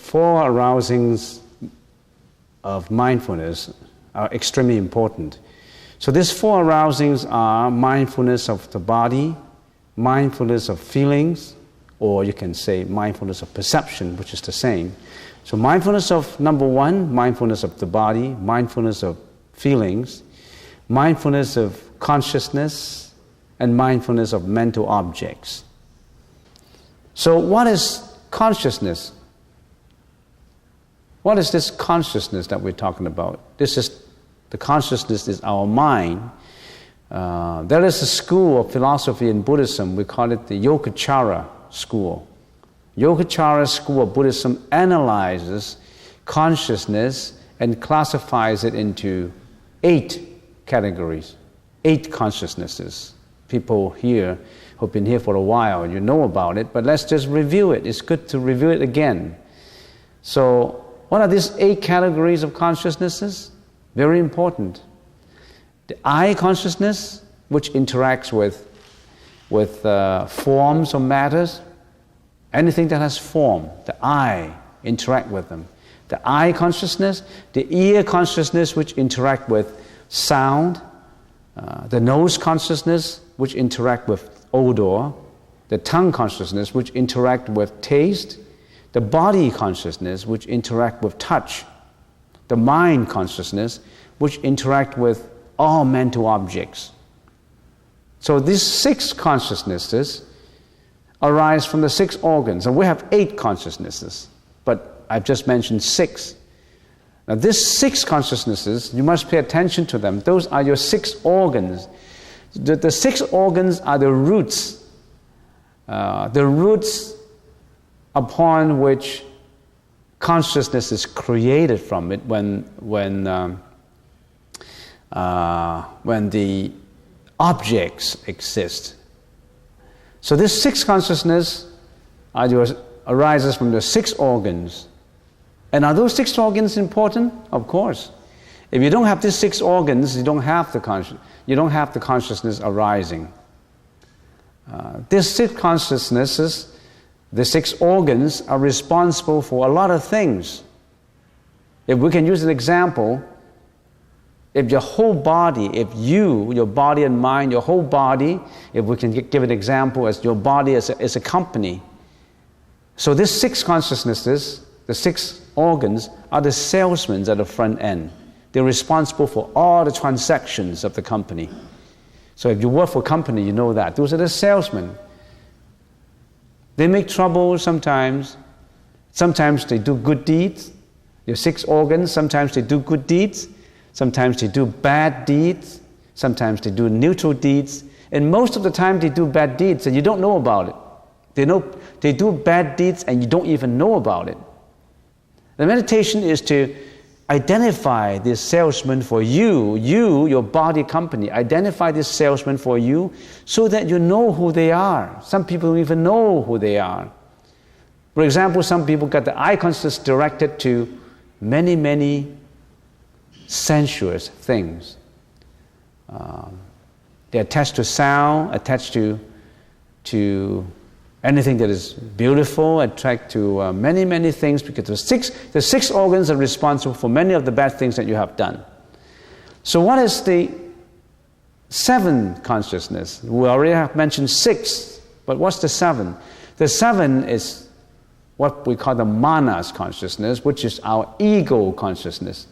four arousings of mindfulness are extremely important. So these four arousings are mindfulness of the body, mindfulness of feelings, or you can say mindfulness of perception, which is the same. So mindfulness of number one, mindfulness of the body, mindfulness of feelings, mindfulness of consciousness, and mindfulness of mental objects. So what is consciousness? What is this consciousness that we're talking about? The consciousness is our mind. There is a school of philosophy in Buddhism, we call it the Yogacara school. Yogacara school of Buddhism analyzes consciousness and classifies it into 8 categories, 8 consciousnesses. People here who've been here for a while, you know about it, but let's just review it. It's good to review it again. So, what are these 8 categories of consciousnesses? Very important. The I consciousness, which interacts with forms or matters, anything that has form, the I interact with them. The I consciousness, the ear consciousness, which interact with sound, the nose consciousness, which interact with odor, the tongue consciousness, which interact with taste, the body consciousness, which interact with touch, the mind consciousness, which interact with all mental objects. So these 6 consciousnesses arise from the 6 organs, and we have 8 consciousnesses, but I've just mentioned 6. Now these 6 consciousnesses, you must pay attention to them. Those are your 6 organs. The 6 organs are the roots upon which consciousness is created from it when the objects exist. So this 6 consciousness arises from the 6 organs. And are those 6 organs important? Of course. If you don't have these 6 organs, you don't have the consciousness arising. These 6 consciousnesses, the 6 organs, are responsible for a lot of things. If we can use an example, if your whole body, your body and mind, your whole body, if we can give an example as your body is a company. So these 6 consciousnesses, the 6 organs, are the salesmen at the front end. They're responsible for all the transactions of the company. So if you work for a company, you know that. Those are the salesmen. They make trouble sometimes. Sometimes they do good deeds. Your 6 organs, sometimes they do good deeds. Sometimes they do bad deeds. Sometimes they do neutral deeds. And most of the time they do bad deeds and you don't know about it. They do bad deeds and you don't even know about it. The meditation is to identify this salesman for you, your body company, identify this salesman for you so that you know who they are. Some people don't even know who they are. For example, some people got the eye consciousness directed to many, many sensuous things. They're attached to sound, attached to anything that is beautiful, attract to many, many things, because the 6 organs are responsible for many of the bad things that you have done. So what is the 7 consciousness? We already have mentioned 6, but what's the 7? The 7 is what we call the manas consciousness, which is our ego consciousness.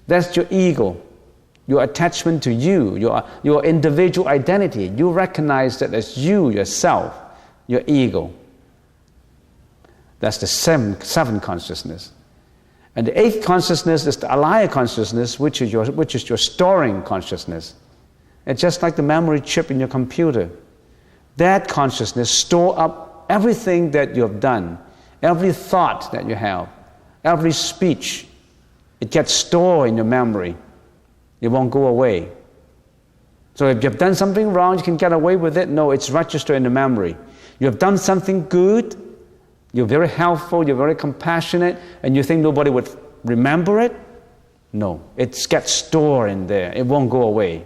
That's your ego, your attachment to you, your individual identity. You recognize that as you, yourself, your ego. That's the 7 consciousness. And the 8th consciousness is the alaya consciousness, which is your storing consciousness. It's just like the memory chip in your computer. That consciousness stores up everything that you have done, every thought that you have, every speech. It gets stored in your memory. It won't go away. So if you've done something wrong, you can get away with it. No, it's registered in the memory. You have done something good, you're very helpful, you're very compassionate, and you think nobody would remember it? No, it gets stored in there. It won't go away.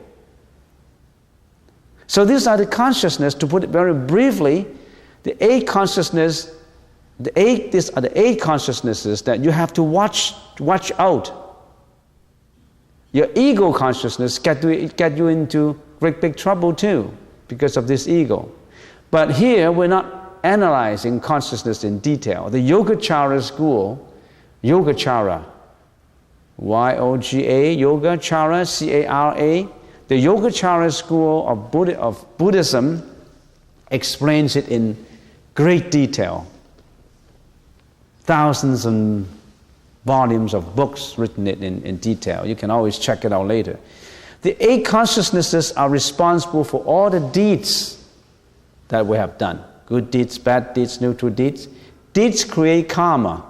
So these are the consciousness, to put it very briefly, the 8 consciousness These are the 8 consciousnesses that you have to watch out. Your ego consciousness get you into great big trouble too because of this ego. But here we're not analyzing consciousness in detail. The Yogacara school, Yogacara, Y-O-G-A, Yogacara, C-A-R-A, the Yogacara school of Buddhism explains it in great detail. Thousands and volumes of books written it in detail. You can always check it out later. The 8 consciousnesses are responsible for all the deeds that we have done. Good deeds, bad deeds, neutral deeds. Deeds create karma.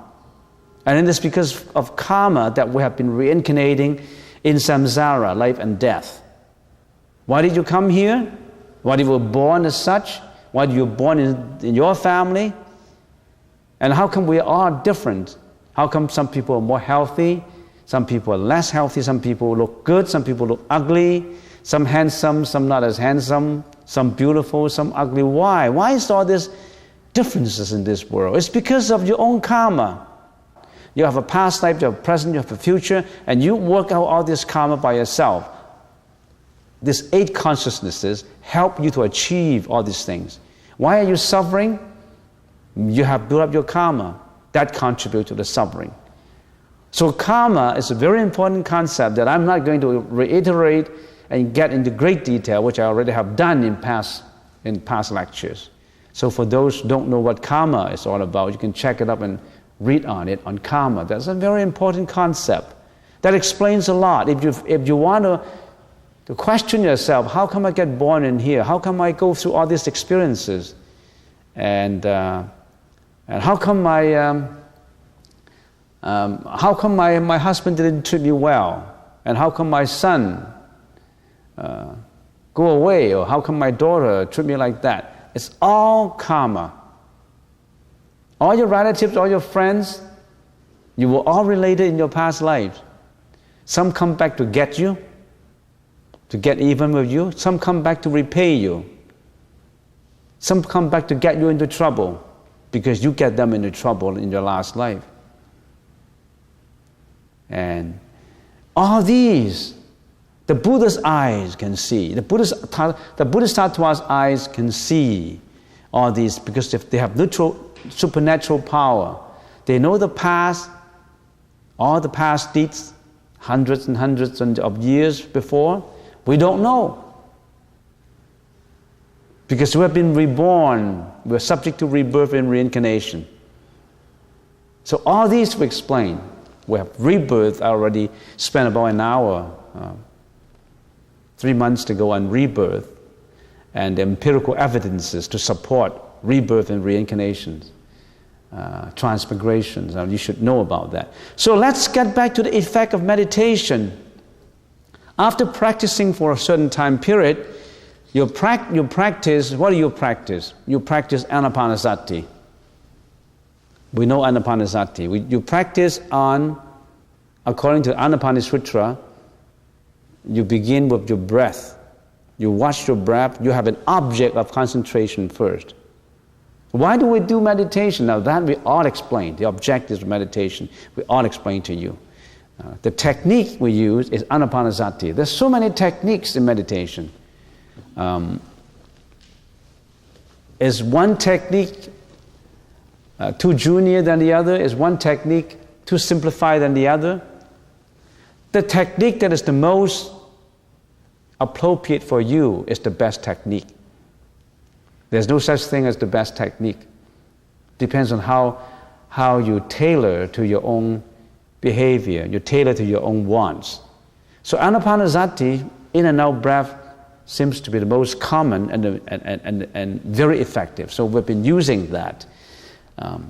And it is because of karma that we have been reincarnating in samsara, life and death. Why did you come here? Why you were born as such? Why you were born in your family? And how come we are all different? How come some people are more healthy, some people are less healthy, some people look good, some people look ugly, some handsome, some not as handsome, some beautiful, some ugly? Why? Why is all these differences in this world? It's because of your own karma. You have a past life, you have a present, you have a future, and you work out all this karma by yourself. These 8 consciousnesses help you to achieve all these things. Why are you suffering? You have built up your karma. That contributes to the suffering. So karma is a very important concept that I'm not going to reiterate and get into great detail, which I already have done in past lectures. So for those who don't know what karma is all about, you can check it up and read on it, on karma. That's a very important concept. That explains a lot. If you want to question yourself, how come I get born in here? How come I go through all these experiences? And how come my husband didn't treat me well? And how come my son go away? Or how come my daughter treat me like that? It's all karma. All your relatives, all your friends, you were all related in your past lives. Some come back to get you, to get even with you. Some come back to repay you. Some come back to get you into trouble, because you get them into trouble in your last life. And all these, the Buddha's eyes can see. The Buddhist Tattva's eyes can see all these, because if they have supernatural power, they know the past, all the past deeds, hundreds and hundreds of years before. We don't know. Because we have been reborn, we're subject to rebirth and reincarnation. So all these we explain. We have rebirth. I already spent about an hour, 3 months to go on rebirth, and empirical evidences to support rebirth and reincarnations, transmigrations. You should know about that. So let's get back to the effect of meditation. After practicing for a certain time period, you practice, what do you practice? You practice anapanasati. We know anapanasati. You practice according to Anapana Sutra, you begin with your breath. You watch your breath. You have an object of concentration first. Why do we do meditation? Now that we all explain. The objectives of meditation, we all explain to you. The technique we use is anapanasati. There's so many techniques in meditation. Is one technique too junior than the other? Is one technique too simplified than the other? The technique that is the most appropriate for you is the best technique. There's no such thing as the best technique. Depends on how you tailor to your own behavior, you tailor to your own wants. So anapanasati, in and out breath, seems to be the most common and very effective. So we've been using that. There's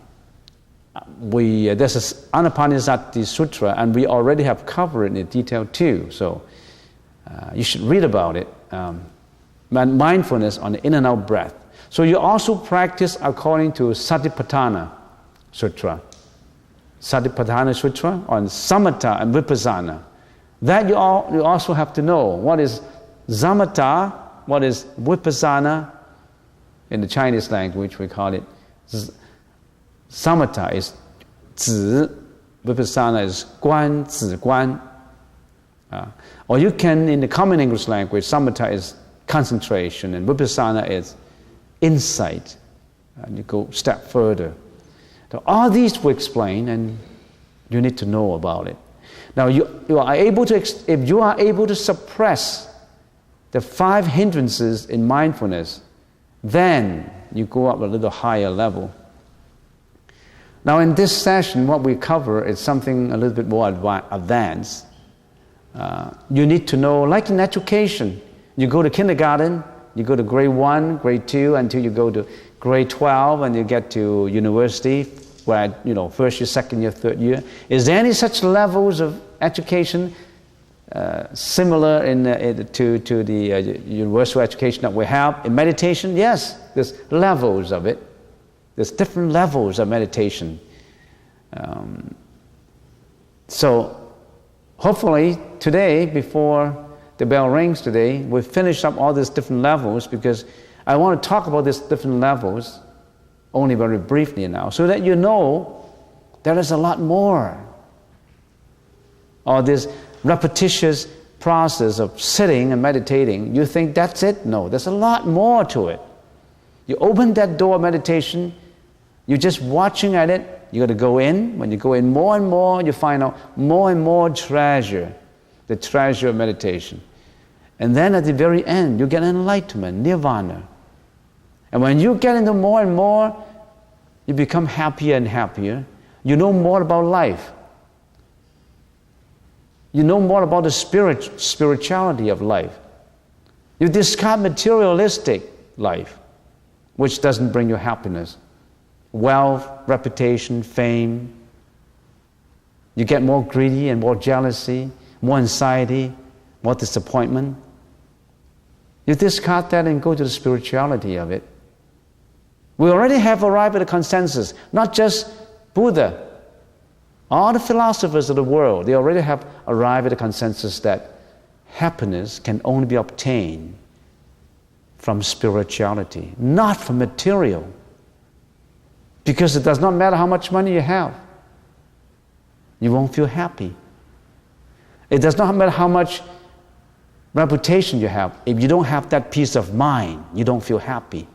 an Anapanasati Sutra, and we already have covered it in detail too. So you should read about it. Mindfulness on the in and out breath. So you also practice according to Satipatthana Sutra. Satipatthana Sutra on samatha and vipassana. That you also have to know. What is samatha? What is vipassana? In the Chinese language we call it Samatha is 止, Vipassana is Guan, 止观. Or you can, in the common English language, Samatha is concentration and Vipassana is insight. And you go a step further. So all these we explain, and you need to know about it. Now, you are able to, if you are able to suppress the 5 hindrances in mindfulness, then you go up a little higher level. Now, in this session, what we cover is something a little bit more advanced. You need to know, like in education, you go to kindergarten, you go to grade 1, grade 2, until you go to grade 12, and you get to university, where, first year, second year, third year. Is there any such levels of education similar to the universal education that we have in meditation? Yes, there's levels of it. There's different levels of meditation. So hopefully today, before the bell rings today, we've finished up all these different levels, because I want to talk about these different levels only very briefly now, so that you know there is a lot more. Or this repetitious process of sitting and meditating, you think that's it? No, there's a lot more to it. You open that door of meditation, you're just watching at it, you got to go in. When you go in more and more, you find out more and more treasure, the treasure of meditation. And then at the very end, you get enlightenment, nirvana. And when you get into more and more, you become happier and happier. You know more about life. You know more about the spirituality of life. You discard materialistic life, which doesn't bring you happiness. Wealth, reputation, fame. You get more greedy and more jealousy, more anxiety, more disappointment. You discard that and go to the spirituality of it. We already have arrived at a consensus, not just Buddha. All the philosophers of the world, they already have arrived at a consensus that happiness can only be obtained from spirituality, not from material. Because it does not matter how much money you have, you won't feel happy. It does not matter how much reputation you have. If you don't have that peace of mind, you don't feel happy.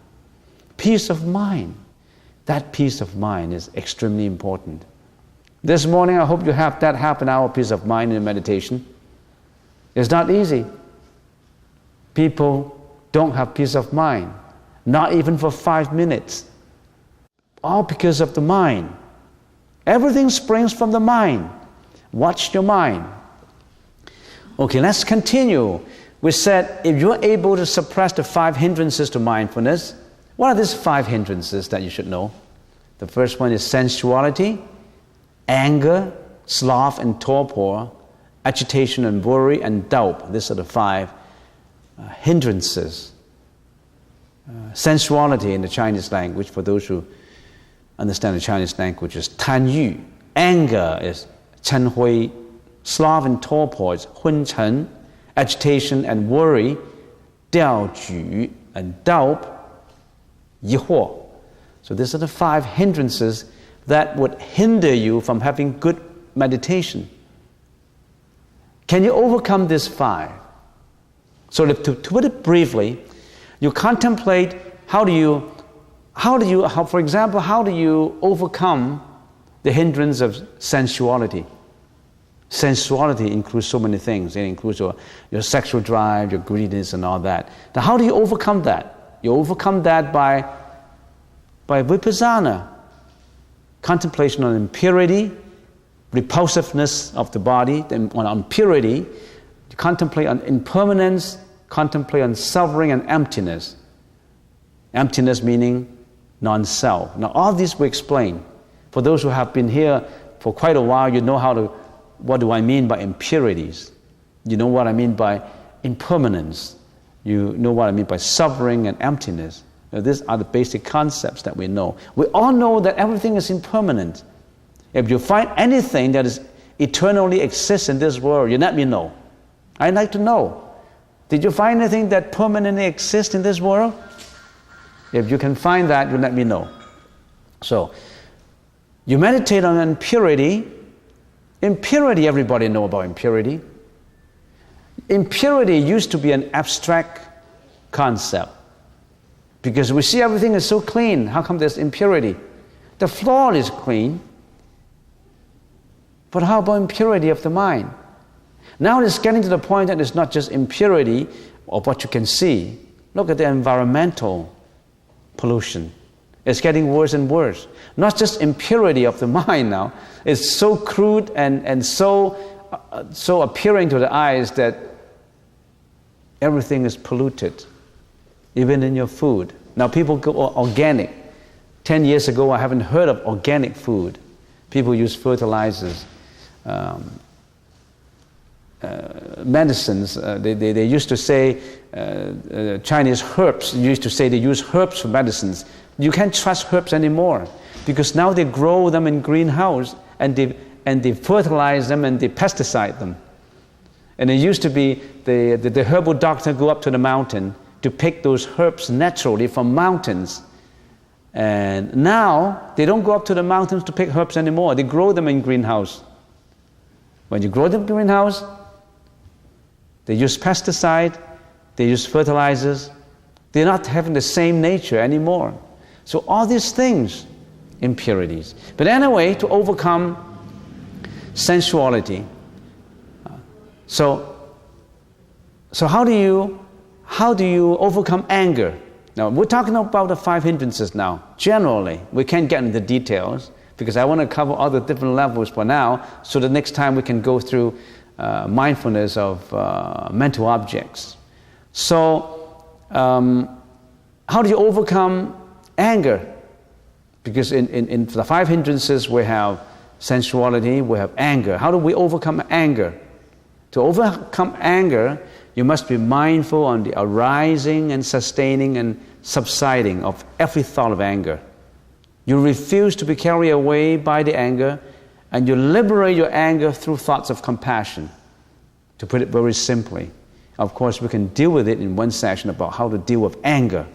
Peace of mind. That peace of mind is extremely important. This morning, I hope you have that half-an-hour peace of mind in meditation. It's not easy. People don't have peace of mind, not even for 5 minutes. All because of the mind. Everything springs from the mind. Watch your mind. Okay, let's continue. We said if you're able to suppress the 5 hindrances to mindfulness, what are these 5 hindrances that you should know? The first one is sensuality, anger, sloth and torpor, agitation and worry, and doubt. These are the 5 hindrances. Sensuality in the Chinese language, for those who understand the Chinese language, is 贪欲. Anger is 嗔恚. Sloth and torpor is 昏沉. Agitation and worry, 掉举. And doubt, 疑惑. So these are the 5 hindrances that would hinder you from having good meditation. Can you overcome these 5? So to put it briefly, you contemplate how do you overcome the hindrance of sensuality? Sensuality includes so many things. It includes your sexual drive, your greediness, and all that. Now, how do you overcome that? You overcome that by vipassana, contemplation on impurity, repulsiveness of the body, then on purity, you contemplate on impermanence, contemplate on suffering and emptiness. Emptiness meaning non-self. Now, all these we explain. For those who have been here for quite a while, you know what do I mean by impurities? You know what I mean by impermanence. You know what I mean by suffering and emptiness. Now, these are the basic concepts that we know. We all know that everything is impermanent. If you find anything that is eternally exists in this world, you let me know. I'd like to know. Did you find anything that permanently exists in this world? If you can find that, you let me know. So, You meditate on impurity. Impurity, everybody knows about impurity. Impurity used to be an abstract concept because we see everything is so clean. How come there's impurity? The floor is clean. But how about impurity of the mind? Now it's getting to the point that it's not just impurity of what you can see. Look at the environmental pollution. It's getting worse and worse. Not just impurity of the mind now. It's so crude and so appearing to the eyes that everything is polluted, even in your food. Now people go organic. 10 years ago, I haven't heard of organic food. People use fertilizers, medicines. They used to say, Chinese herbs used to say they use herbs for medicines. You can't trust herbs anymore because now they grow them in greenhouse and they fertilize them and they pesticide them. And it used to be the herbal doctor go up to the mountain to pick those herbs naturally from mountains. And now they don't go up to the mountains to pick herbs anymore. They grow them in greenhouse. When you grow them in greenhouse, they use pesticide, they use fertilizers. They're not having the same nature anymore. So all these things, impurities. But anyway, to overcome sensuality. So how do you overcome anger? Now we're talking about the 5 hindrances now. Generally, we can't get into the details because I want to cover all the different levels for now, so the next time we can go through mindfulness of mental objects. So how do you overcome anger? Because in the 5 hindrances we have sensuality, we have anger. How do we overcome anger? To overcome anger, you must be mindful on the arising and sustaining and subsiding of every thought of anger. You refuse to be carried away by the anger, and you liberate your anger through thoughts of compassion. To put it very simply, of course, we can deal with it in one session about how to deal with anger.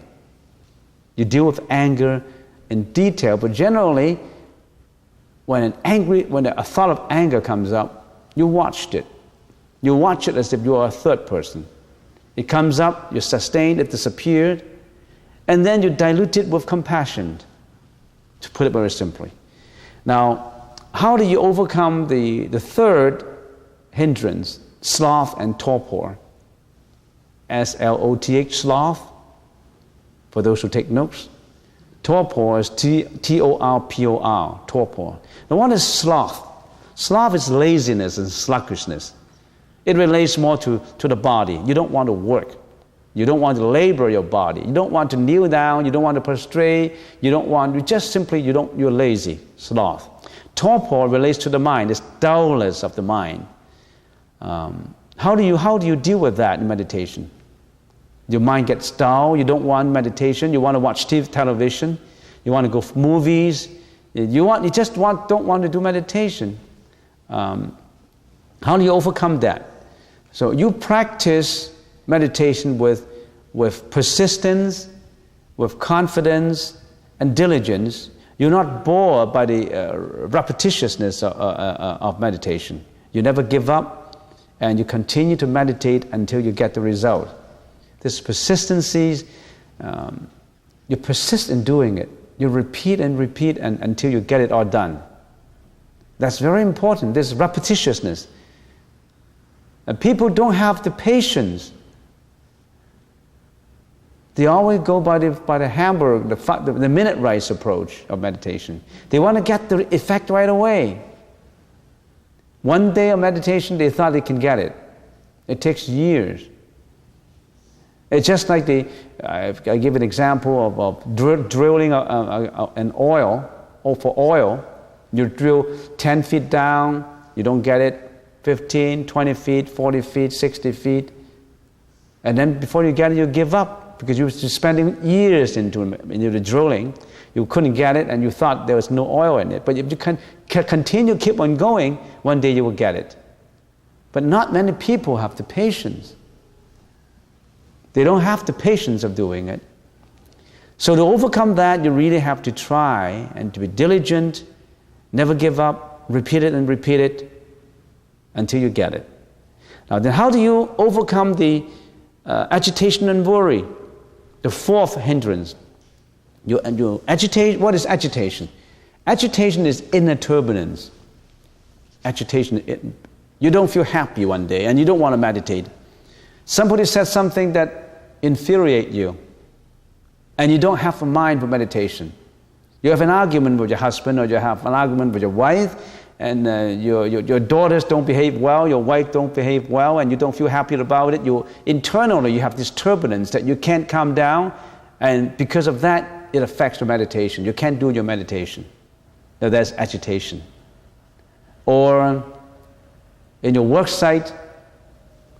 You deal with anger in detail, but generally, when a thought of anger comes up, you watched it. You watch it as if you are a third person. It comes up, you sustain it, disappeared, and then you dilute it with compassion, to put it very simply. Now, how do you overcome the third hindrance, sloth and torpor? S-L-O-T-H, sloth, for those who take notes. Torpor is T-O-R-P-O-R, torpor. Now what is sloth? Sloth is laziness and sluggishness. It relates more to the body. You don't want to work. You don't want to labor your body. You don't want to kneel down. You don't want to prostrate. You're lazy, sloth. Torpor relates to the mind. It's dullness of the mind. How do you deal with that in meditation? Your mind gets dull. You don't want meditation. You want to watch TV, television. You want to go for movies. You don't want to do meditation. How do you overcome that? So you practice meditation with persistence, with confidence and diligence. You're not bored by the repetitiousness of meditation. You never give up, and you continue to meditate until you get the result. This persistency, you persist in doing it. You repeat and repeat until you get it all done. That's very important, this repetitiousness. And people don't have the patience. They always go by the hamburger, the minute rice approach of meditation. They want to get the effect right away. One day of meditation, they thought they can get it. It takes years. It's just like I give an example of drilling an oil, or for oil, you drill 10 feet down, you don't get it, 15, 20 feet, 40 feet, 60 feet. And then before you get it, you give up because you were spending years into the drilling. You couldn't get it and you thought there was no oil in it. But if you can continue, keep on going, one day you will get it. But not many people have the patience. They don't have the patience of doing it. So to overcome that, you really have to try and to be diligent Never give up. Repeat it and repeat it until you get it. Now then, how do you overcome the agitation and worry? The fourth hindrance. You agitate. What is agitation? Agitation is inner turbulence. Agitation, you don't feel happy one day and you don't want to meditate. Somebody says something that infuriates you and you don't have a mind for meditation. You have an argument with your husband or you have an argument with your wife and your daughters don't behave well, your wife don't behave well and you don't feel happy about it. Internally you have this turbulence that you can't calm down, and because of that it affects your meditation. You can't do your meditation. Now that's agitation. Or in your work site,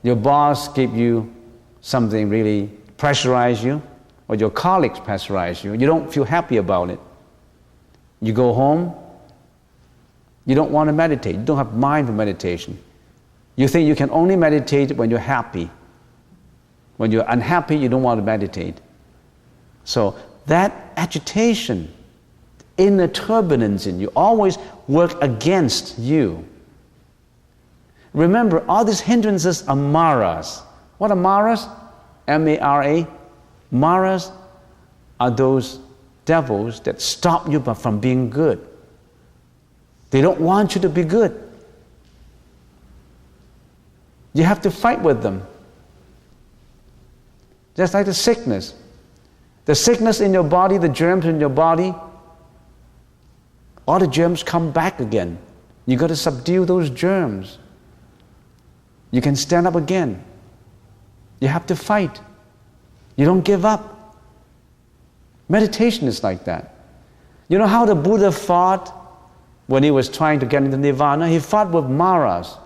your boss gave you something really pressurize you, or your colleagues pressurize you. You don't feel happy about it. You go home, you don't want to meditate. You don't have mind for meditation. You think you can only meditate when you're happy. When you're unhappy, you don't want to meditate. So that agitation, inner turbulence in you, always work against you. Remember, all these hindrances are maras. What are maras? M-A-R-A. Maras are those devils that stop you from being good. They don't want you to be good. You have to fight with them. Just like the sickness. The sickness in your body, the germs in your body, all the germs come back again. You got to subdue those germs. You can stand up again. You have to fight. You don't give up. Meditation is like that. You know how the Buddha fought when he was trying to get into Nirvana? He fought with maras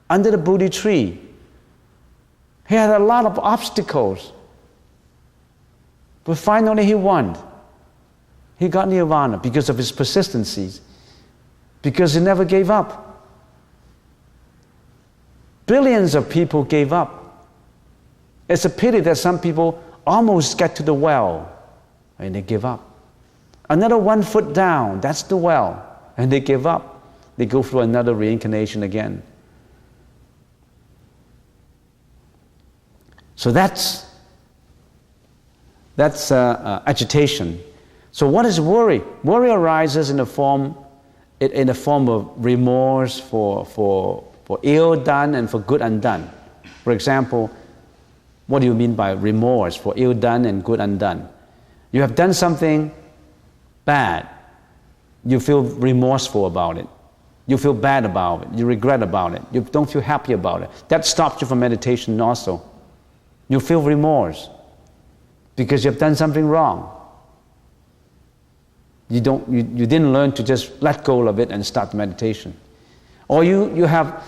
under the Bodhi tree. He had a lot of obstacles. But finally he won. He got Nirvana because of his persistencies, because he never gave up. Billions of people gave up. It's a pity that some people almost get to the well and they give up. Another 1 foot down, that's the well, and they give up. They go through another reincarnation again. So that's agitation. So what is worry? Worry arises in the form of remorse for ill done and for good undone. For example, what do you mean by remorse for ill done and good undone? You have done something bad. You feel remorseful about it. You feel bad about it. You regret about it. You don't feel happy about it. That stops you from meditation also. You feel remorse because you have done something wrong. You didn't learn to just let go of it and start meditation. Or you have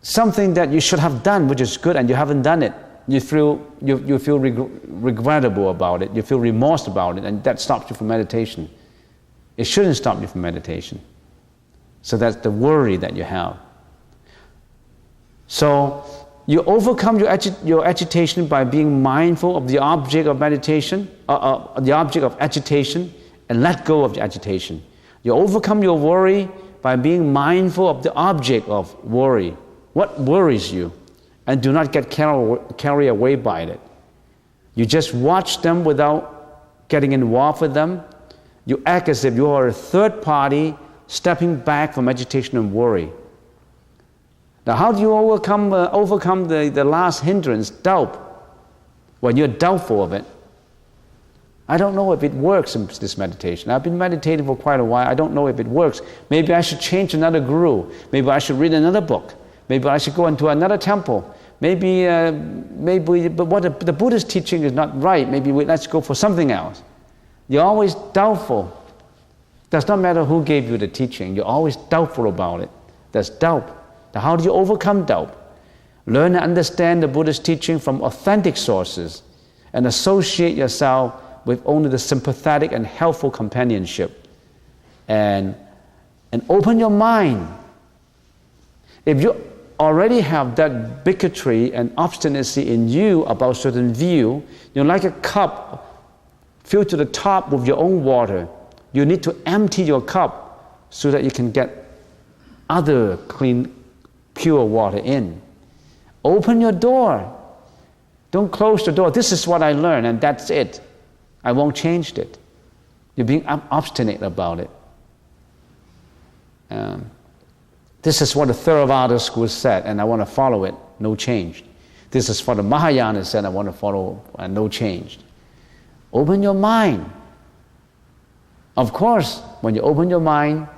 something that you should have done which is good and you haven't done it. You feel regrettable about it. You feel remorse about it, and that stops you from meditation. It shouldn't stop you from meditation. So that's the worry that you have. So you overcome your agitation by being mindful of the object of meditation, the object of agitation, and let go of the agitation. You overcome your worry by being mindful of the object of worry. What worries you? And do not get carried away by it. You just watch them without getting involved with them. You act as if you are a third party stepping back from agitation and worry. Now, how do you overcome the last hindrance, doubt, when you're doubtful of it? I don't know if it works in this meditation. I've been meditating for quite a while. I don't know if it works. Maybe I should change another guru. Maybe I should read another book. Maybe I should go into another temple. Maybe but what the Buddha's teaching is not right. Maybe let's go for something else. You're always doubtful. Does not matter who gave you the teaching. You're always doubtful about it. That's doubt. Now, how do you overcome doubt? Learn and understand the Buddha's teaching from authentic sources and associate yourself with only the sympathetic and helpful companionship. And open your mind. If you already have that bigotry and obstinacy in you about certain view, like a cup filled to the top with your own water. You need to empty your cup so that you can get other clean, pure water in. Open your door. Don't close the door. This is what I learned, and that's it. I won't change it. You're being obstinate about it. This is what the Theravada school said, and I want to follow it. No change. This is what the Mahayana said. I want to follow, and no change. Open your mind. Of course, when you open your mind,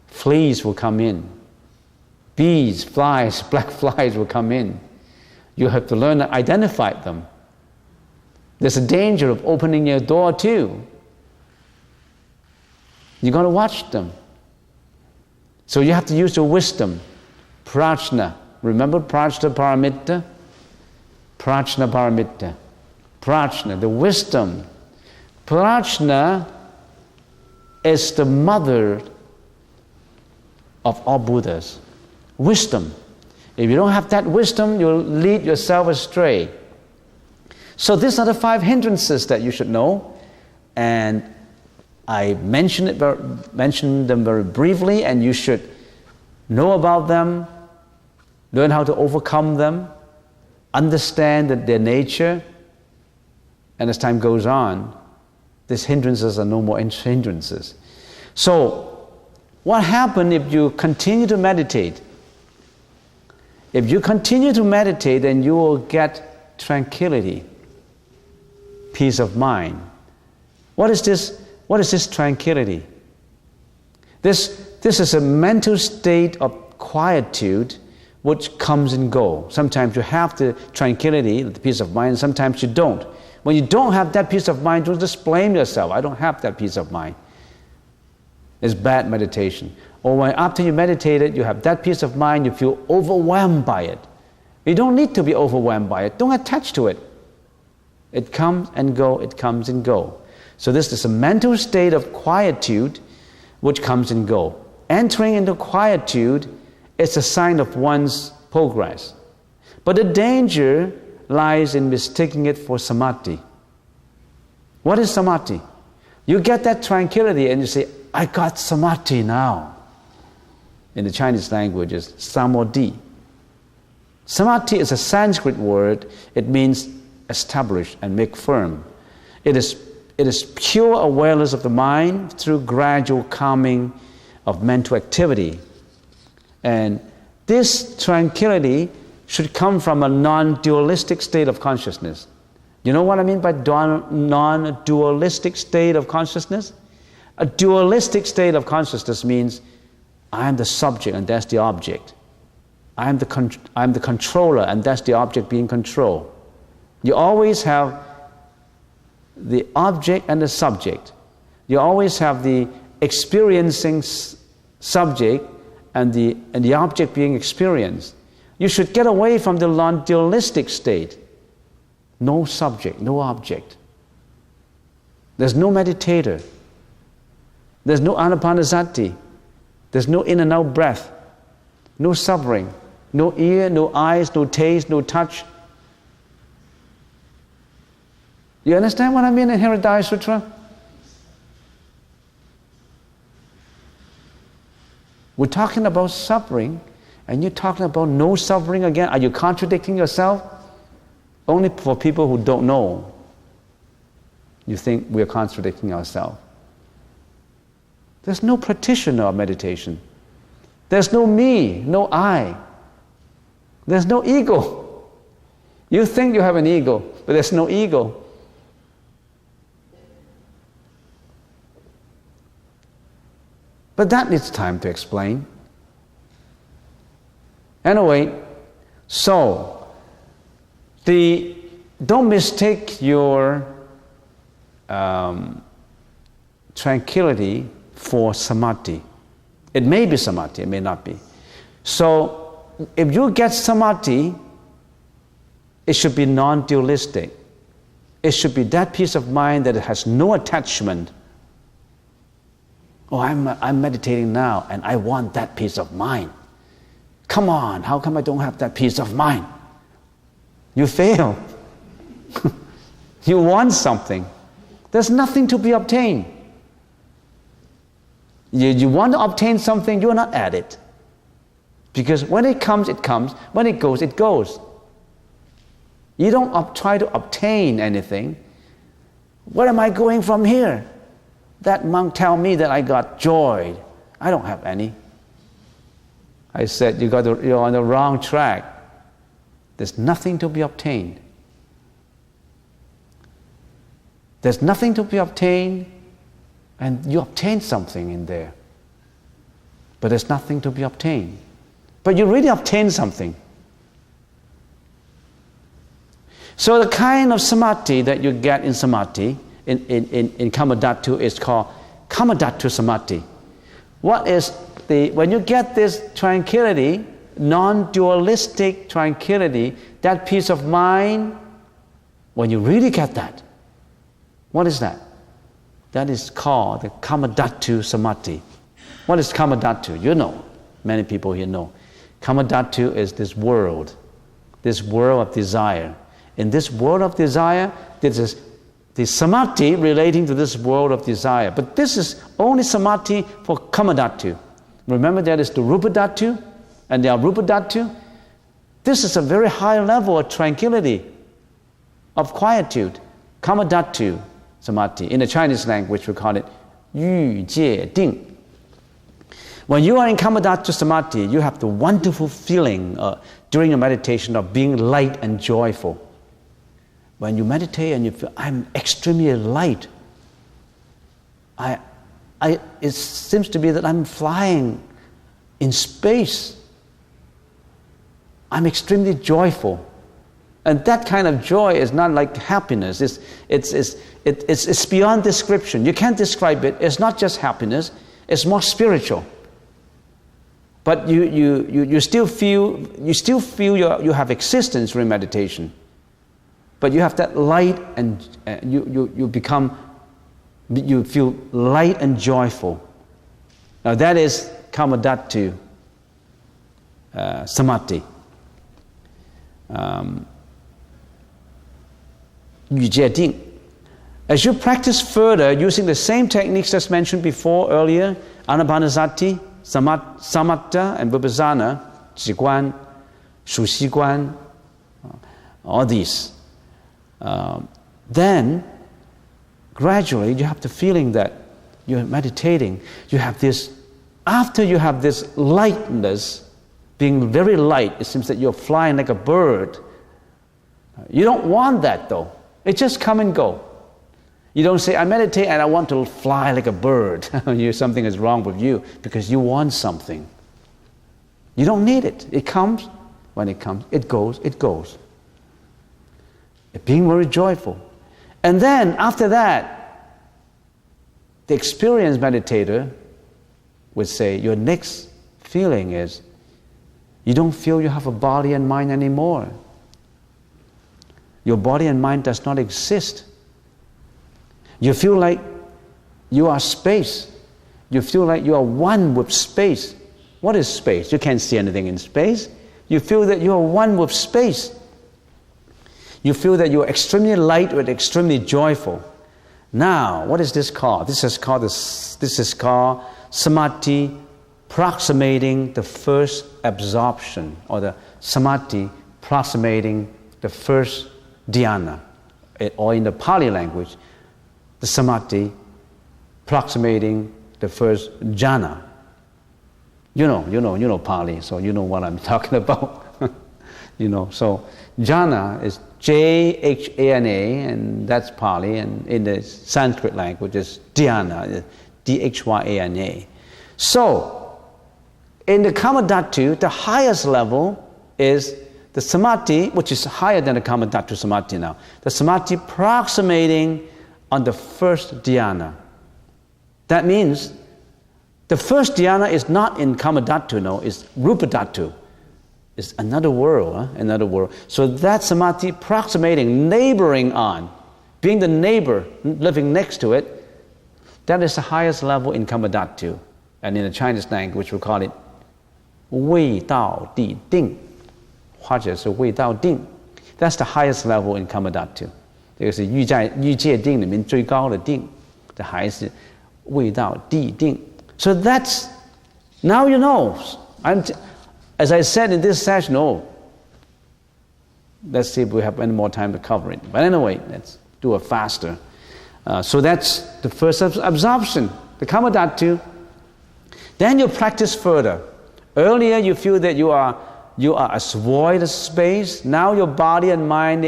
fleas will come in. Bees, flies, black flies will come in. You have to learn to identify them. There's a danger of opening your door too. You're going to watch them. So you have to use your wisdom. Prajna. Remember prajna paramitta? Prajna paramitta. Prajna, the wisdom. Prajna is the mother of all Buddhas. Wisdom. If you don't have that wisdom, you'll lead yourself astray. So these are the 5 hindrances that you should know. And I mentioned them very briefly, and you should know about them, learn how to overcome them, understand their nature, and as time goes on, these hindrances are no more hindrances. So, what happens if you continue to meditate? If you continue to meditate, then you will get tranquility, peace of mind. What is this? What is this tranquility? This is a mental state of quietude which comes and goes. Sometimes you have the tranquility, the peace of mind, sometimes you don't. When you don't have that peace of mind, don't just blame yourself. I don't have that peace of mind. It's bad meditation. Or when after you meditated, you have that peace of mind, you feel overwhelmed by it. You don't need to be overwhelmed by it. Don't attach to it. It comes and goes, it comes and goes. So this is a mental state of quietude which comes and goes. Entering into quietude is a sign of one's progress. But the danger lies in mistaking it for samadhi. What is samadhi? You get that tranquility and you say, I got samadhi now. In the Chinese language, it's samadhi. Samadhi is a Sanskrit word. It means establish and make firm. It is pure awareness of the mind through gradual calming of mental activity. And this tranquility should come from a non-dualistic state of consciousness. You know what I mean by non-dualistic state of consciousness? A dualistic state of consciousness means I am the subject and that's the object. I am the controller and that's the object being controlled. You always have the object and the subject. You always have the experiencing subject and the object being experienced. You should get away from the non-dualistic state. No subject, no object. There's no meditator. There's no anapanasati. There's no in and out breath. No suffering. No ear, no eyes, no taste, no touch. You understand what I mean in Hridaya Sutra? We're talking about suffering, and you're talking about no suffering again. Are you contradicting yourself? Only for people who don't know, you think we're contradicting ourselves. There's no practitioner of meditation. There's no me, no I. There's no ego. You think you have an ego, but there's no ego. But that needs time to explain. Anyway, so don't mistake your tranquility for samadhi. It may be samadhi, it may not be. So if you get samadhi, it should be non-dualistic. It should be that peace of mind that has no attachment. Oh, I'm meditating now and I want that peace of mind. Come on, how come I don't have that peace of mind? You fail. You want something. There's nothing to be obtained. You want to obtain something, you're not at it. Because when it comes, it comes. When it goes, it goes. You don't try to obtain anything. Where am I going from here? That monk tell me that I got joy. I don't have any. I said, you're on the wrong track. There's nothing to be obtained. There's nothing to be obtained, and you obtain something in there. But there's nothing to be obtained. But you really obtain something. So the kind of samadhi that you get in samadhi, in Kammadhatu, is called Kammadhatu samadhi. When you get this tranquility, non-dualistic tranquility, that peace of mind, when you really get that, what is that? That is called the Kammadhatu samadhi. What is Kammadhatu? You know. Many people here know. Kammadhatu is this world of desire. In this world of desire, this is the samadhi relating to this world of desire. But this is only samadhi for Kammadhatu. Remember, there is the Rupadhatu and the Arupadhatu. This is a very high level of tranquility, of quietude. Kammadhatu samadhi. In the Chinese language, we call it Yu Jie Ding. When you are in Kammadhatu samadhi, you have the wonderful feeling during your meditation of being light and joyful. When you meditate and you feel, I'm extremely light. It seems to be that I'm flying in space. I'm extremely joyful. And that kind of joy is not like happiness. It's beyond description. You can't describe it. It's not just happiness. It's more spiritual. But you still feel you have existence during meditation. But you have that light, and you feel light and joyful. Now that is Kammadhatu samadhi. Yu Jie Ding. As you practice further using the same techniques as mentioned before earlier, Anapanasati, Samatha and Vipassana, Guan, Shuxi Guan, all these. Then gradually you have the feeling that you're meditating. You have this, after you have this lightness, being very light, it seems that you're flying like a bird. You don't want that though. It just come and go. You don't say, I meditate and I want to fly like a bird. Something is wrong with you because you want something. You don't need it. It comes. When it comes, it goes, it goes. Being very joyful. And then after that, the experienced meditator would say, your next feeling is, you don't feel you have a body and mind anymore. Your body and mind does not exist. You feel like you are space. You feel like you are one with space. What is space? You can't see anything in space. You feel that you are one with space. You feel that you are extremely light and extremely joyful. Now, what is this called? This is called samadhi approximating the first absorption, or the samadhi approximating the first dhyana, or in the Pali language, the samadhi approximating the first jhana. You know Pali, so you know what I'm talking about. So jhana is Jhana, and that's Pali, and in the Sanskrit language is dhyana, Dhyana. So, in the Kammadhatu, the highest level is the samadhi, which is higher than the Kammadhatu samadhi now. The samadhi approximating on the first dhyana. That means the first dhyana is not in Kammadhatu, no, it's Rupadhatu. It's another world, another world. So that samadhi approximating, neighboring on, being the neighbor, living next to it, that is the highest level in Kammadhatu. And in the Chinese language we call it 味道地定, 或者是味道定. That's the highest level in Kammadhatu. 这个是欲界定里面最高的定，这还是味道地定。So that's, now you know. As I said in this session, let's see if we have any more time to cover it. But anyway, let's do it faster. So that's the first absorption, the Kamadhatu. Then you practice further. Earlier you feel that you are a void of space. Now your body and mind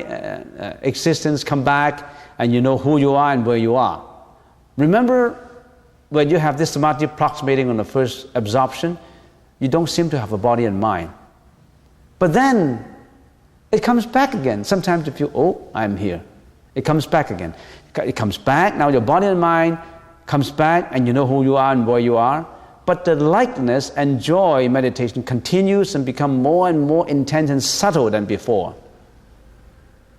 existence come back, and you know who you are and where you are. Remember, when you have this samadhi approximating on the first absorption, you don't seem to have a body and mind. But then it comes back again. Sometimes you feel, I'm here. It comes back again. It comes back. Now your body and mind comes back, and you know who you are and where you are. But the lightness and joy meditation continues and become more and more intense and subtle than before.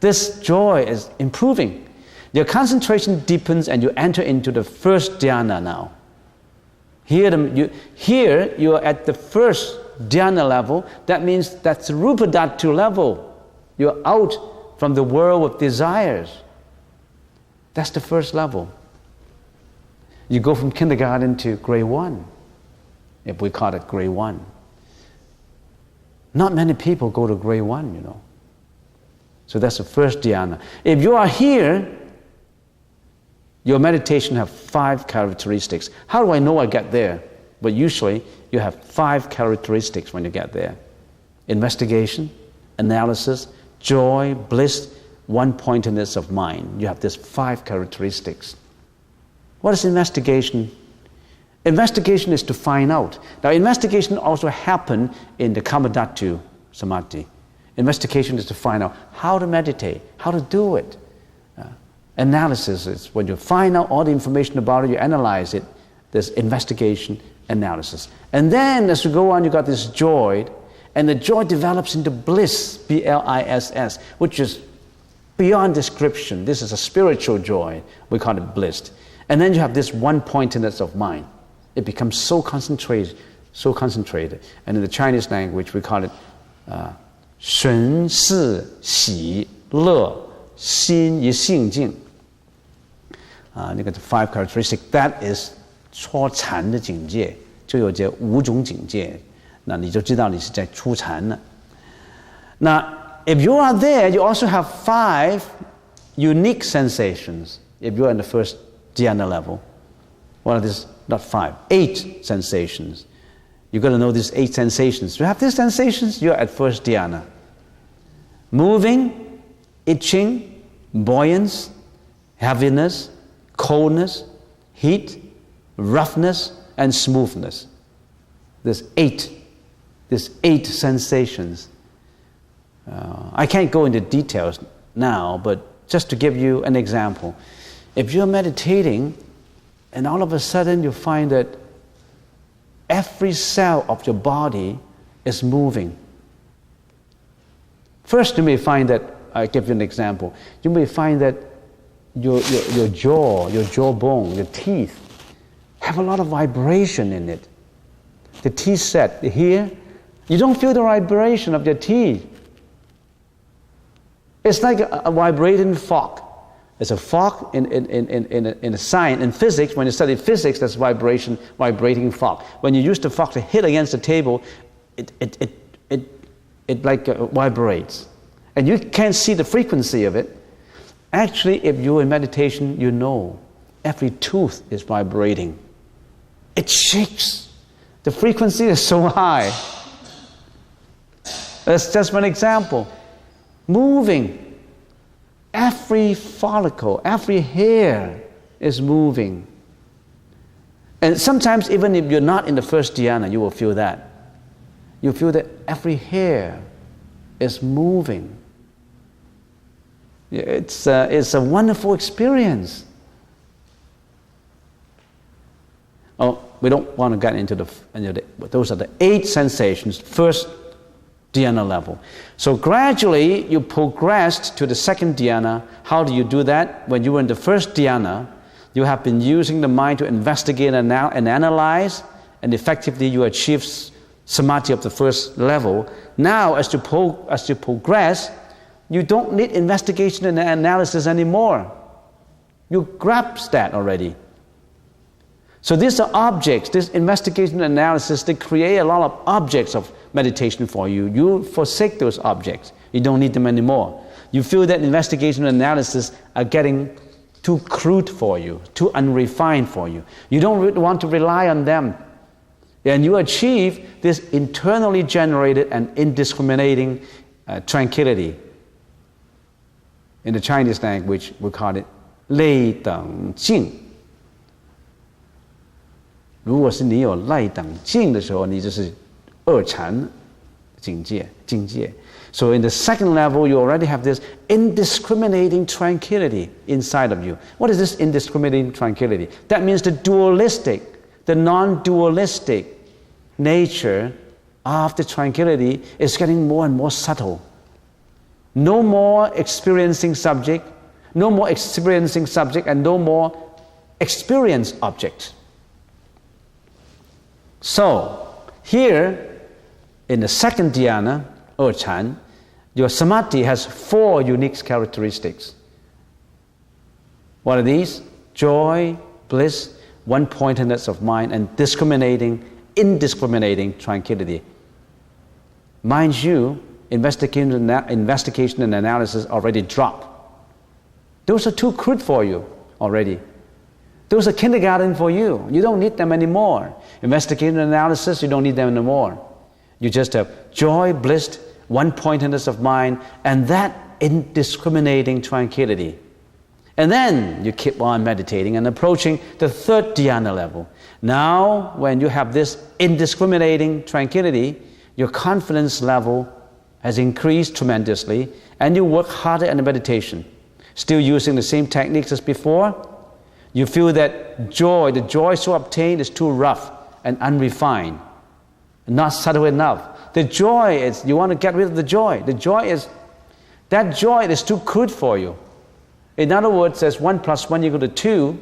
This joy is improving. Your concentration deepens and you enter into the first dhyana now. Here you are at the first dhyana level. That means that's rupa dhatu level. You're out from the world of desires. That's the first level. You go from kindergarten to grade 1. If we call it grade 1. Not many people go to grade 1, you know. So that's the first dhyana. If you are here, your meditation have 5 characteristics. How do I know I get there? But usually you have 5 characteristics when you get there. Investigation, analysis, joy, bliss, one-pointedness of mind. You have these 5 characteristics. What is investigation? Investigation is to find out. Now, investigation also happens in the Kamadhatu Samadhi. Investigation is to find out how to meditate, how to do it. Analysis is when you find out all the information about it, you analyze it. There's investigation, analysis. And then as you go on, you got this joy, and the joy develops into bliss, B-L-I-S-S, which is beyond description. This is a spiritual joy. We call it bliss. And then you have this one-pointedness of mind. It becomes so concentrated. And in the Chinese language, we call it 神是喜乐心一性境。那个 5 characteristics, that is 初禅的境界，就有这5种境界，那你就知道你是在初禅了。Now, if you are there, you also have 5 unique sensations. If you are in the first dhyana level, what are these? Not 5, 8 sensations. You've got to know these 8 sensations. You have these sensations, you're at first dhyana. Moving, itching, buoyance, heaviness, coldness, heat, roughness, and smoothness. There's 8 sensations. I can't go into details now, but just to give you an example. If you're meditating, and all of a sudden you find that every cell of your body is moving. First, you may find that, I'll give you an example. You may find that your jaw, your jawbone, your teeth have a lot of vibration in it. The teeth set here, you don't feel the vibration of your teeth. It's like a vibrating fork. It's a fork in a science, in physics. When you study physics, that's vibrating fork. When you use the fork to hit against the table, it like vibrates. And you can't see the frequency of it. Actually, if you're in meditation, you know every tooth is vibrating. It shakes. The frequency is so high. That's just one example. Moving. Every follicle, every hair is moving. And sometimes even if you're not in the first dhyana, you will feel that. You feel that every hair is moving. It's a wonderful experience. Oh, we don't want to get into those are the 8 sensations, first dhyana level. So gradually you progressed to the second dhyana. How do you do that? When you were in the first dhyana, you have been using the mind to investigate and analyze, and effectively you achieve samadhi of the first level. Now, as you progress, you don't need investigation and analysis anymore. You grasp that already. So these are objects, this investigation analysis, they create a lot of objects of meditation for you. You forsake those objects. You don't need them anymore. You feel that investigation analysis are getting too crude for you, too unrefined for you. You don't want to rely on them. And you achieve this internally generated and indiscriminating tranquility. In the Chinese language, we call it 类等静. 如果是你有类等静的时候，你就是二禅境界。So in the second level, you already have this indiscriminating tranquility inside of you. What is this indiscriminating tranquility? That means the dualistic, the non-dualistic nature of the tranquility is getting more and more subtle. No more experiencing subject, and no more experienced object. So, here in the second dhyana, or Chan, your samadhi has 4 unique characteristics. What are these? Joy, bliss, one-pointedness of mind, and indiscriminating tranquility. Mind you, investigation and analysis already dropped. Those are too crude for you already. Those are kindergarten for you. You don't need them anymore. Investigation and analysis, you don't need them anymore. You just have joy, bliss, one-pointedness of mind, and that indiscriminating tranquility. And then you keep on meditating and approaching the third dhyana level. Now, when you have this indiscriminating tranquility, your confidence level has increased tremendously, and you work harder in the meditation. Still using the same techniques as before, you feel that the joy so obtained is too rough and unrefined, not subtle enough. The joy is, you want to get rid of the joy. That joy is too crude for you. In other words, as 1 + 1 = 2,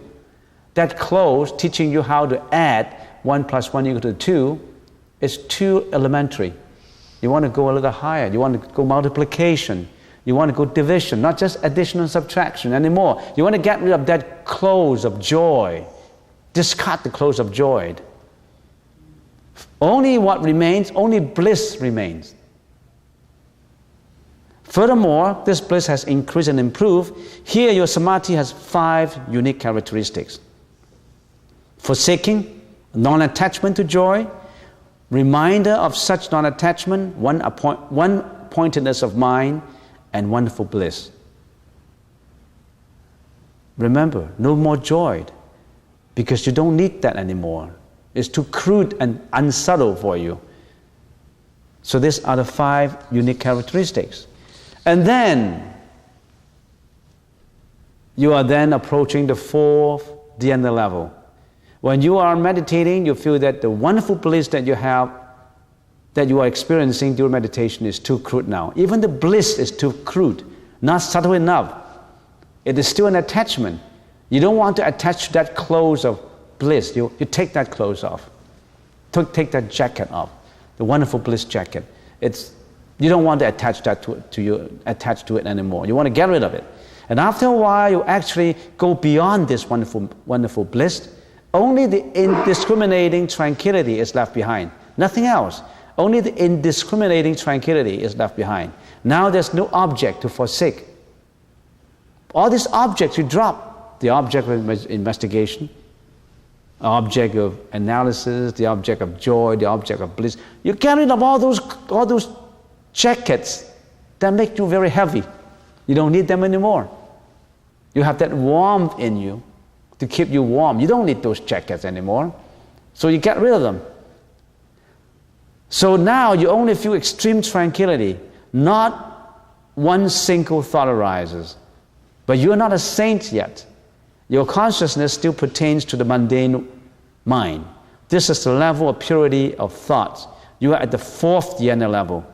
that close, teaching you how to add 1 + 1 = 2, is too elementary. You want to go a little higher. You want to go multiplication. You want to go division, not just addition and subtraction anymore. You want to get rid of that close of joy. Discard the close of joy. Only what remains, only bliss remains. Furthermore, this bliss has increased and improved. Here, your samadhi has 5 unique characteristics. Forsaking, non-attachment to joy, reminder of such non-attachment, one-pointedness of mind, and wonderful bliss. Remember, no more joy, because you don't need that anymore. It's too crude and unsubtle for you. So these are the 5 unique characteristics. And then, you are then approaching the 4th dhyana level. When you are meditating, you feel that the wonderful bliss that you have, that you are experiencing during meditation is too crude now. Even the bliss is too crude, not subtle enough. It is still an attachment. You don't want to attach to that clothes of bliss. You take that clothes off. Take that jacket off, the wonderful bliss jacket. You don't want to attach that attach to it anymore. You want to get rid of it. And after a while, you actually go beyond this wonderful bliss. Only the indiscriminating tranquility is left behind. Nothing else. Only the indiscriminating tranquility is left behind. Now there's no object to forsake. All these objects you drop. The object of investigation, object of analysis, the object of joy, the object of bliss. You get rid of all those jackets that make you very heavy. You don't need them anymore. You have that warmth in you to keep you warm. You don't need those jackets anymore. So you get rid of them. So now you only feel extreme tranquility. Not one single thought arises. But you're not a saint yet. Your consciousness still pertains to the mundane mind. This is the level of purity of thoughts. You are at the 4th dhyana level.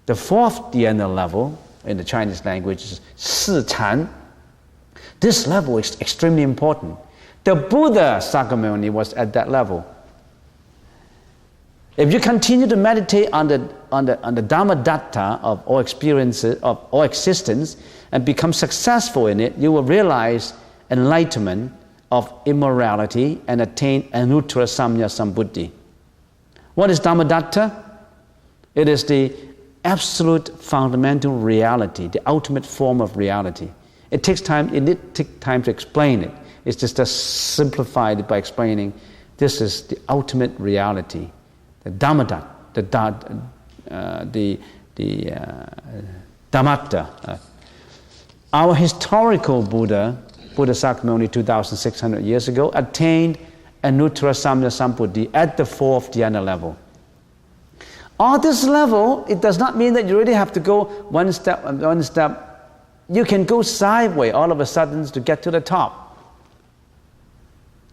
The 4th dhyana level in the Chinese language is Si Chan. This level is extremely important. The Buddha Sakyamuni was at that level. If you continue to meditate on the Dhamma-datta of all experiences, of all existence, and become successful in it, you will realize enlightenment of immorality and attain anuttara samya sambuddhi. What is Dhammadhatta? It is the absolute fundamental reality, the ultimate form of reality. It takes time to explain it. It's just simplified it by explaining this is the ultimate reality, the Dhammadhatta, the Dhammatta. Our historical Buddha Sakyamuni 2,600 years ago, attained anuttara samya sambuddhi at the fourth dhyana level. On this level, it does not mean that you really have to go one step. You can go sideways all of a sudden to get to the top.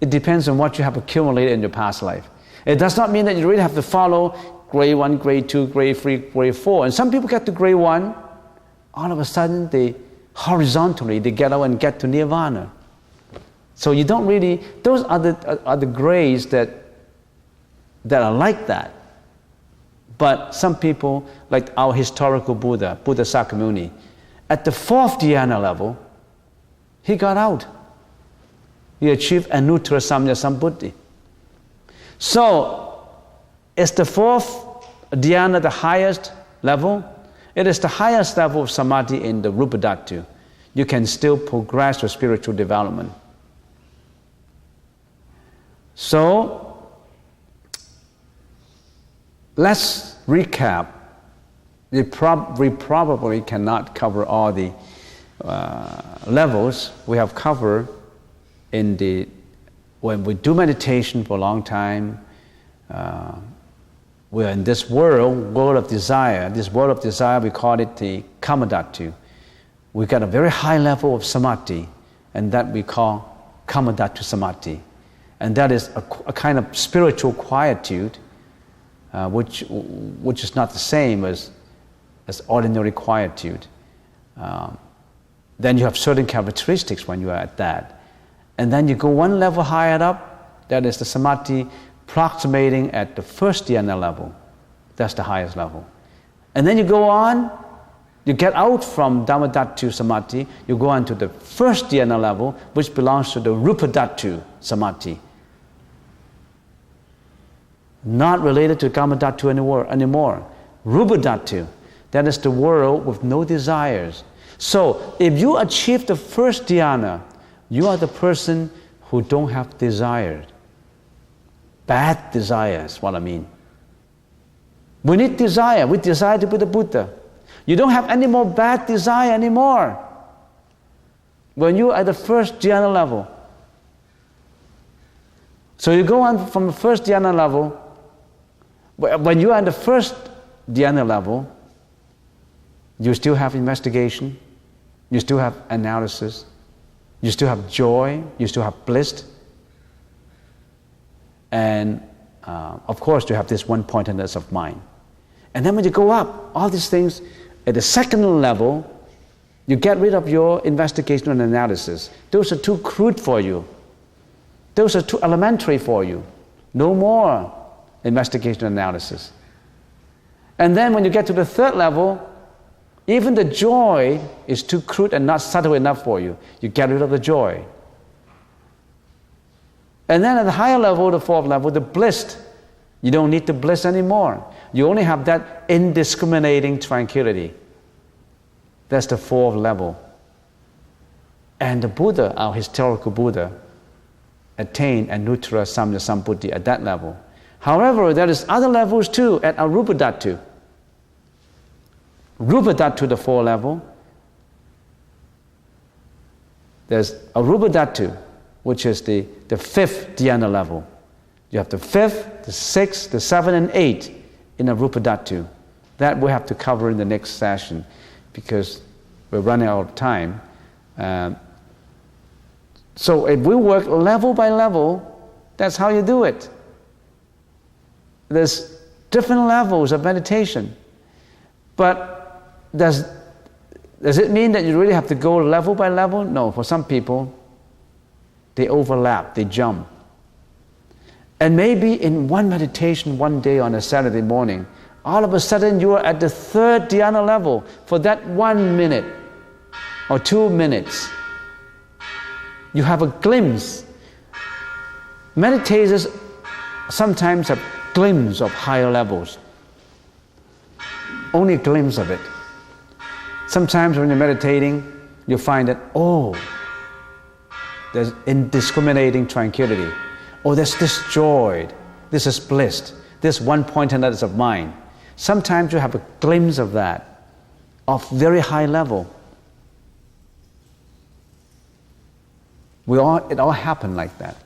It depends on what you have accumulated in your past life. It does not mean that you really have to follow grade 1, grade 2, grade 3, grade 4. And some people get to grade 1, all of a sudden they get out and get to nirvana. So you don't really, those are the grades that are like that. But some people, like our historical Buddha Sakyamuni, at the fourth dhyana level, he got out. He achieved anuttara samya sambuddhi. So, is the fourth dhyana the highest level? It is the highest level of samadhi in the rupa dhatu. You can still progress your spiritual development. So, let's recap. We probably cannot cover all the levels we have covered when we do meditation for a long time. We're in this world of desire. This world of desire, we call it the kamadhatu. We got a very high level of samadhi, and that we call kamadhatu samadhi. And that is a kind of spiritual quietude, which is not the same as ordinary quietude. Then you have certain characteristics when you are at that. And then you go one level higher up, that is the samadhi approximating at the first dhyana level. That's the highest level. And then you go on, you get out from Dhammadhatu samadhi, you go on to the first dhyana level, which belongs to the Rupadhatu samadhi. Not related to Kamadhatu anymore. Rupadhatu, that is the world with no desires. So, if you achieve the first dhyana, you are the person who don't have desires. Bad desires, what I mean. We need desire. We desire to be the Buddha. You don't have any more bad desire anymore when you are at the first dhyana level. So you go on from the first dhyana level. When you are at the first dhyana level, you still have investigation, you still have analysis, you still have joy, you still have bliss. And of course you have this one-pointedness of mind. And then when you go up, all these things, at the second level, you get rid of your investigation and analysis. Those are too crude for you. Those are too elementary for you. No more investigation and analysis. And then when you get to the third level, even the joy is too crude and not subtle enough for you. You get rid of the joy. And then at the higher level, the fourth level, the bliss, you don't need the bliss anymore. You only have that indiscriminating tranquility. That's the fourth level. And the Buddha, our historical Buddha, attained anuttara samya sambuddhi at that level. However, there is other levels too at arupa dhatu. Rupa dhatu, the fourth level. There's arupa dhatu, which is the fifth dhyana level. You have the fifth, the sixth, the seventh, and eighth in arupa dhatu. That we'll have to cover in the next session because we're running out of time. So if we work level by level, that's how you do it. There's different levels of meditation. But does it mean that you really have to go level by level? No, for some people, they overlap, they jump. And maybe in one meditation one day on a Saturday morning, all of a sudden you are at the third dhyana level for that 1 minute or 2 minutes. You have a glimpse Meditators sometimes have glimpses of higher levels. Only a glimpse of it. Sometimes when you're meditating, you find that, oh, there's indiscriminating tranquility. Oh, there's this joy. This is bliss. This one pointedness of mind. Sometimes you have a glimpse of that, of very high level. It all happened like that.